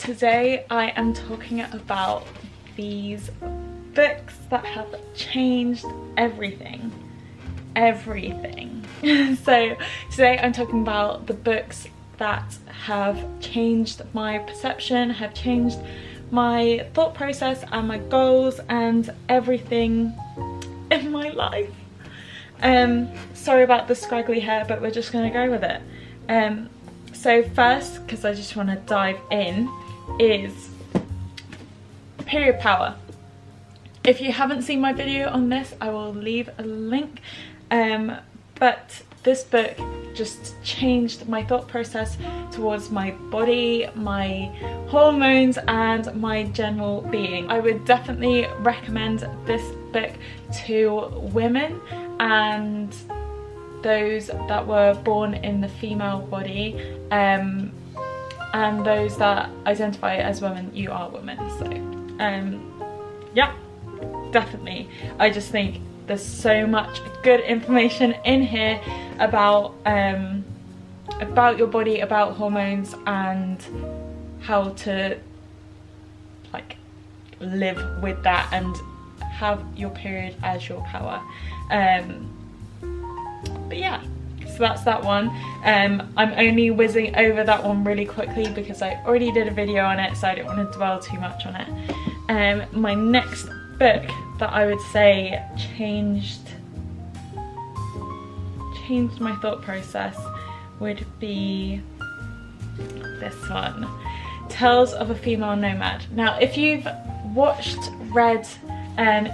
today I am talking about these books that have changed everything. So today I'm talking about the books that have changed my perception, have changed my thought process and my goals and everything in my life. Sorry about the scraggly hair, but we're just gonna go with it. So first, because I just want to dive in, is period power. If you haven't seen my video on this, I will leave a link. But this book just changed my thought process towards my body, my hormones and my general being. I would definitely recommend this book to women and those that were born in the female body, and those that identify as women. You are women, so yeah, definitely. I just think there's so much good information in here about your body, about hormones, and how to like live with that and have your period as your power. But yeah, so that's that one. I'm only whizzing over that one really quickly because I already did a video on it, so I don't want to dwell too much on it. My next book that I would say changed my thought process would be this one, Tales of a Female Nomad. Now, if you've read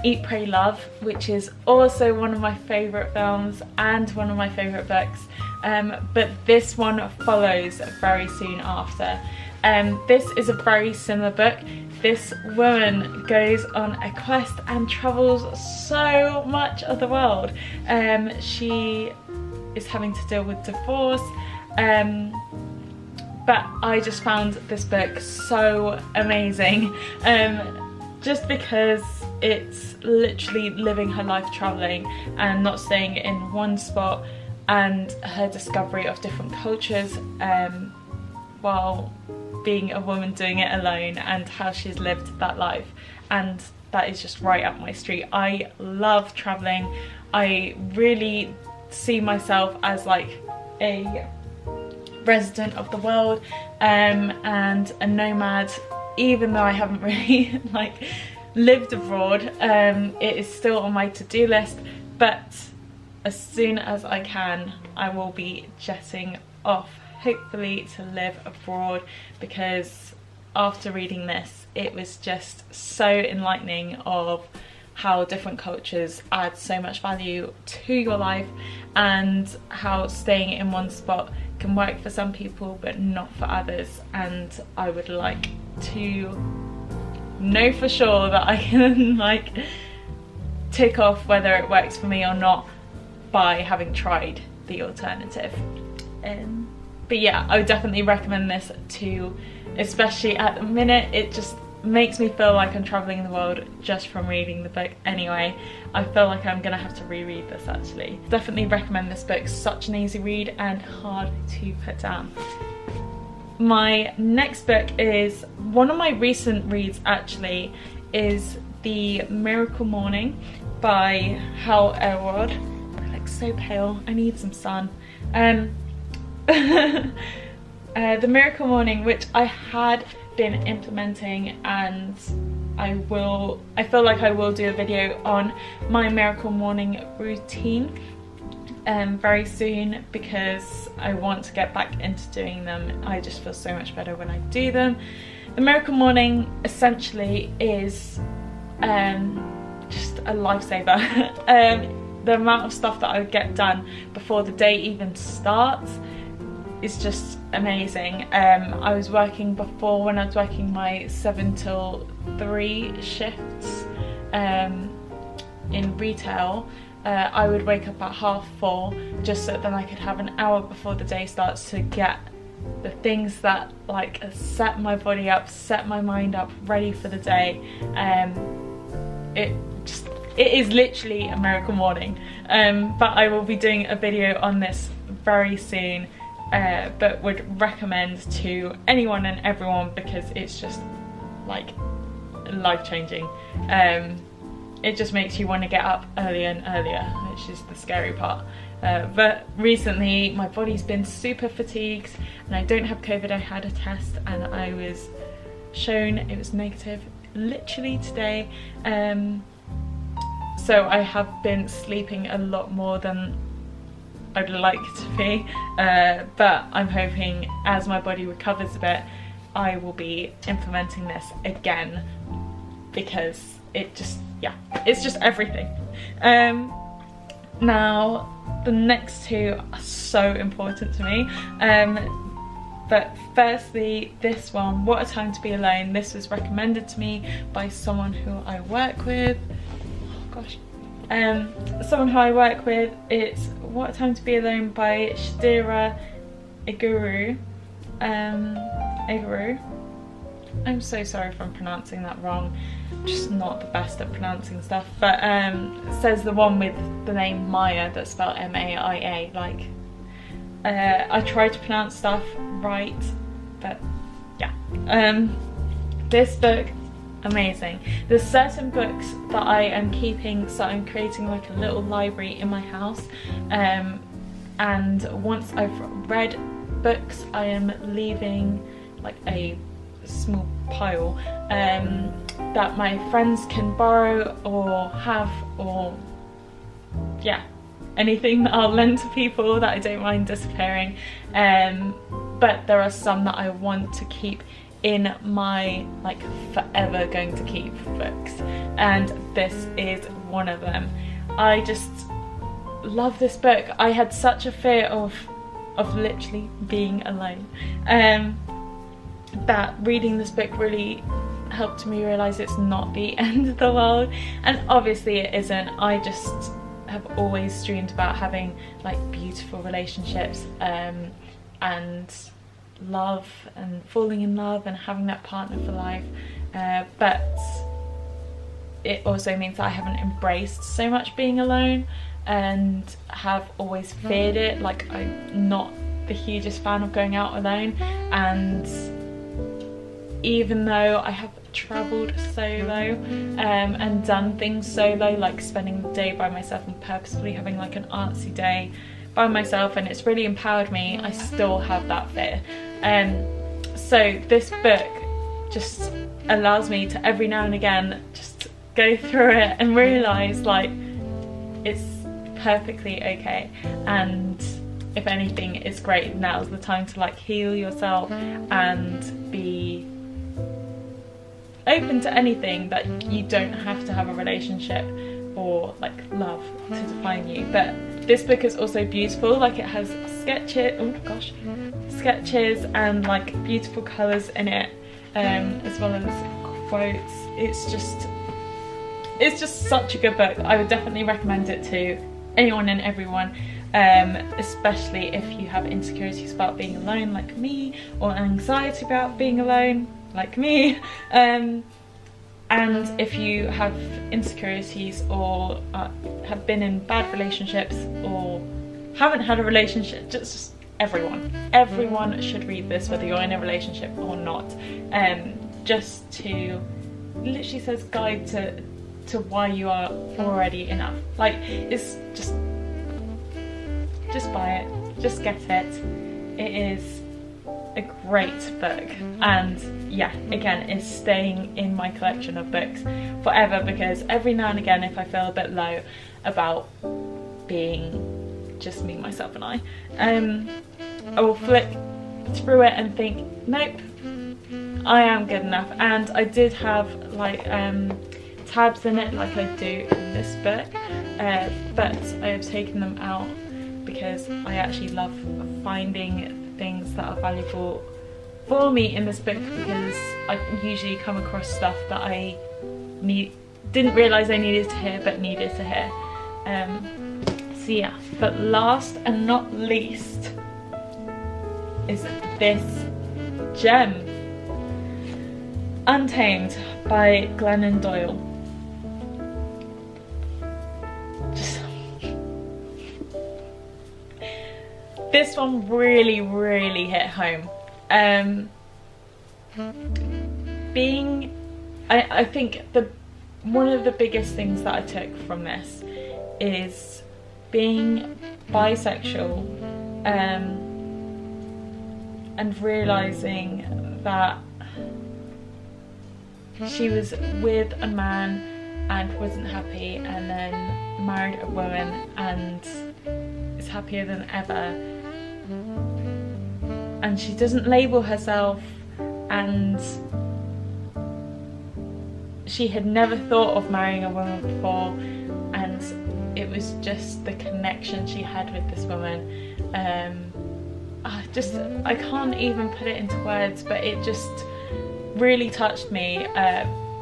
Eat, Pray, Love, which is also one of my favourite films and one of my favourite books, but this one follows very soon after. This is a very similar book. This woman goes on a quest and travels so much of the world. She is having to deal with divorce, but I just found this book so amazing, just because it's literally living her life travelling and not staying in one spot, and her discovery of different cultures while being a woman doing it alone, and how she's lived that life. And that is just right up my street. I love travelling. I really see myself as like a resident of the world and a nomad, even though I haven't really like lived abroad. It is still on my to-do list, but as soon as I can, I will be jetting off, hopefully to live abroad, because after reading this, it was just so enlightening of how different cultures add so much value to your life, and how staying in one spot can work for some people but not for others. And I would like to know for sure that I can like tick off whether it works for me or not by having tried the alternative. But yeah, I would definitely recommend this to, especially at the minute. It just makes me feel like I'm travelling the world just from reading the book anyway. I feel like I'm gonna have to reread this actually. Definitely recommend this book. Such an easy read and hard to put down. My next book is one of my recent reads actually, is The Miracle Morning by Hal Elrod. I look so pale, I need some sun. The Miracle Morning, which I had been implementing, and I feel like I will do a video on my Miracle Morning routine very soon, because I want to get back into doing them. I just feel so much better when I do them. The Miracle Morning essentially is just a lifesaver. The amount of stuff that I get done before the day even starts is just amazing. I was working before, when I was working my 7 till 3 shifts in retail, I would wake up at 4:30 just so then I could have an hour before the day starts to get the things that like set my body up, set my mind up, ready for the day. It is literally a miracle morning. But I will be doing a video on this very soon. but would recommend to anyone and everyone because it's just like life-changing. It just makes you want to get up earlier and earlier, which is the scary part. But recently my body's been super fatigued and I don't have COVID. I had a test and I was shown it was negative literally today. So I have been sleeping a lot more than I'd like to be, but I'm hoping as my body recovers a bit I will be implementing this again because it just, yeah, it's just everything. Now the next two are so important to me, but firstly this one, What a Time to Be Alone. This was recommended to me by someone who I work with. Oh gosh. Someone who I work with. It's What a Time to Be Alone by Shadira Iguru. I'm so sorry if I'm pronouncing that wrong. I'm just not the best at pronouncing stuff. But it says the one with the name Maya, that's spelled M-A-I-A. Like, I try to pronounce stuff right, but yeah. This book, amazing. There's certain books that I am keeping, so I'm creating like a little library in my house, and once I've read books I am leaving like a small pile that my friends can borrow or have, or yeah, anything that I'll lend to people that I don't mind disappearing. But there are some that I want to keep in my like forever going to keep books, and this is one of them. I just love this book. I had such a fear of literally being alone, that reading this book really helped me realise it's not the end of the world, and obviously it isn't. I just have always dreamed about having like beautiful relationships, and love and falling in love and having that partner for life, but it also means that I haven't embraced so much being alone and have always feared it. Like, I'm not the hugest fan of going out alone, and even though I have travelled solo and done things solo, like spending the day by myself and purposefully having like an artsy day by myself, and it's really empowered me, I still have that fear. So this book just allows me to every now and again just go through it and realise like it's perfectly okay, and if anything, it's great. Now's the time to like heal yourself and be open to anything, that you don't have to have a relationship or like love to define you. But this book is also beautiful. Like, it has sketches, oh gosh, sketches and like beautiful colours in it, as well as quotes. It's just such a good book. I would definitely recommend it to anyone and everyone, especially if you have insecurities about being alone like me, or anxiety about being alone like me, and if you have insecurities or have been in bad relationships or haven't had a relationship. Just everyone should read this, whether you're in a relationship or not, just to, literally says guide to why you are already enough. Like, it's just buy it, just get it. It is a great book, and yeah, again, it's staying in my collection of books forever, because every now and again, if I feel a bit low about being just me, myself and I will flick through it and think, nope, I am good enough. And I did have like tabs in it like I do in this book, but I have taken them out because I actually love finding things that are valuable for me in this book, because I usually come across stuff that I didn't realise I needed to hear, but needed to hear. So yeah, but last and not least is this gem, Untamed by Glennon Doyle. this one really hit home. I think one of the biggest things that I took from this is being bisexual, and realising that she was with a man and wasn't happy, and then married a woman and is happier than ever, and she doesn't label herself, and she had never thought of marrying a woman before, and it was just the connection she had with this woman. I can't even put it into words, but it just really touched me,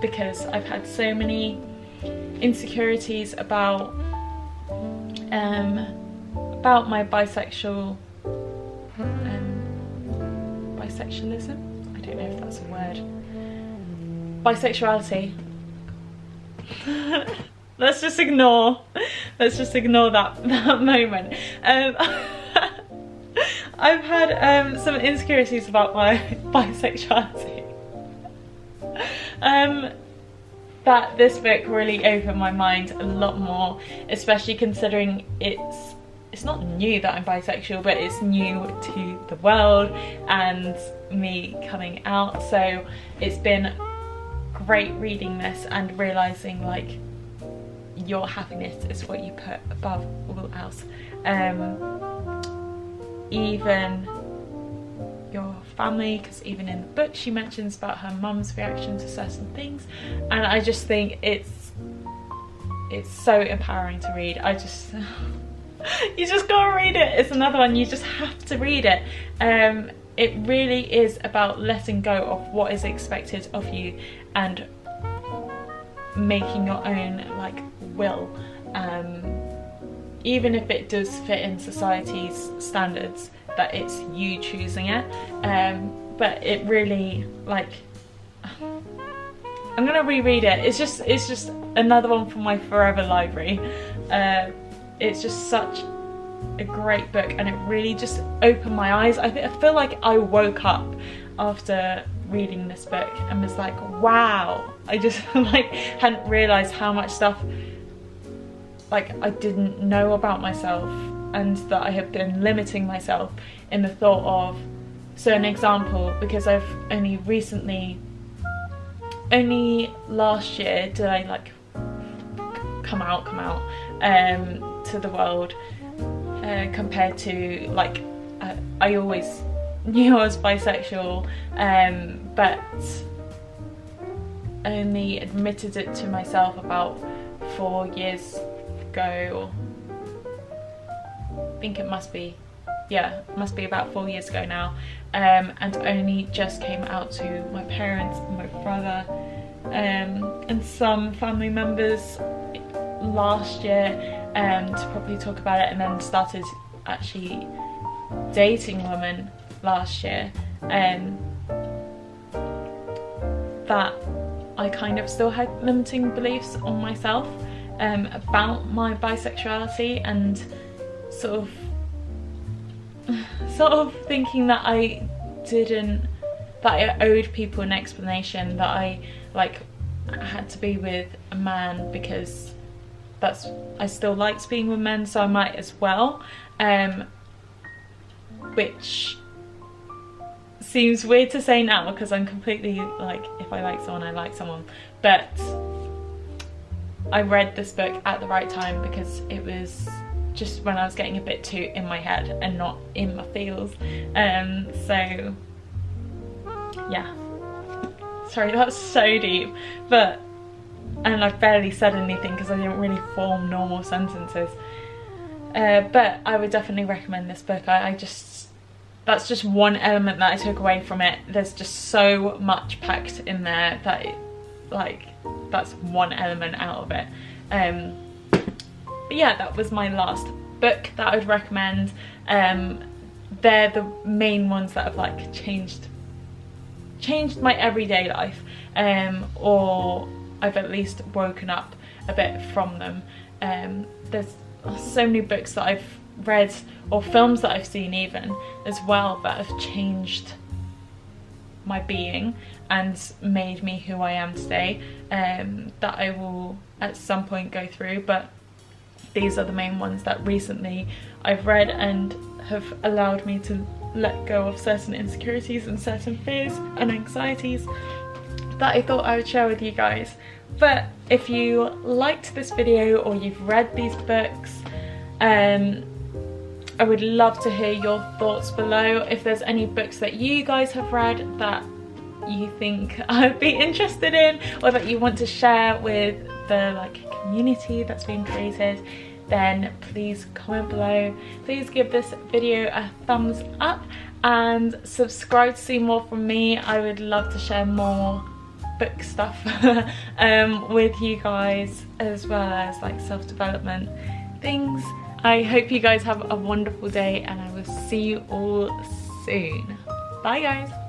because I've had so many insecurities about my bisexualism. I don't know if that's a word. Bisexuality. Let's just ignore that moment. I've had some insecurities about my bisexuality. That this book really opened my mind a lot more, especially considering it's not new that I'm bisexual, but it's new to the world and me coming out. So it's been great reading this and realising, like, your happiness is what you put above all else. Even your family, because even in the book she mentions about her mum's reaction to certain things, and I just think it's so empowering to read. You just gotta read it. It's another one, you just have to read it. It really is about letting go of what is expected of you and making your own, like, will, even if it does fit in society's standards, that it's you choosing it. But it really, like, I'm gonna reread it. It's just another one from my forever library. It's just such a great book, and it really just opened my eyes. I feel like I woke up after reading this book and was like, wow. I just like hadn't realised how much stuff, like, I didn't know about myself, and that I have been limiting myself in the thought of. So an example, because I've only last year did I, like, come out to the world, compared to, like, I always knew I was bisexual, but only admitted it to myself about 4 years ago. I think it must be about 4 years ago now, and only just came out to my parents and my brother, and some family members last year, to probably talk about it, and then started actually dating women last year, that I kind of still had limiting beliefs on myself, about my bisexuality, and sort of thinking that I owed people an explanation, that I, like, had to be with a man because I still liked being with men, so I might as well, which seems weird to say now because I'm completely, like, if I like someone, I like someone, but I read this book at the right time because it was just when I was getting a bit too in my head and not in my feels. So yeah, sorry, that's so deep, and I've barely said anything because I didn't really form normal sentences, but I would definitely recommend this book. That's just one element that I took away from it. There's just so much packed in there that that's one element out of it. But yeah, that was my last book that I would recommend. They're the main ones that have, like, changed my everyday life, or I've at least woken up a bit from them. There's so many books that I've read, or films that I've seen even as well, that have changed my being and made me who I am today, that I will at some point go through, but these are the main ones that recently I've read and have allowed me to let go of certain insecurities and certain fears and anxieties that I thought I would share with you guys. But if you liked this video or you've read these books, I would love to hear your thoughts below. If there's any books that you guys have read that you think I'd be interested in, or that you want to share with the community that's been created, then please comment below. Please give this video a thumbs up and subscribe to see more from me. I would love to share more book stuff with you guys, as well as self-development things. I hope you guys have a wonderful day, and I will see you all soon. Bye guys.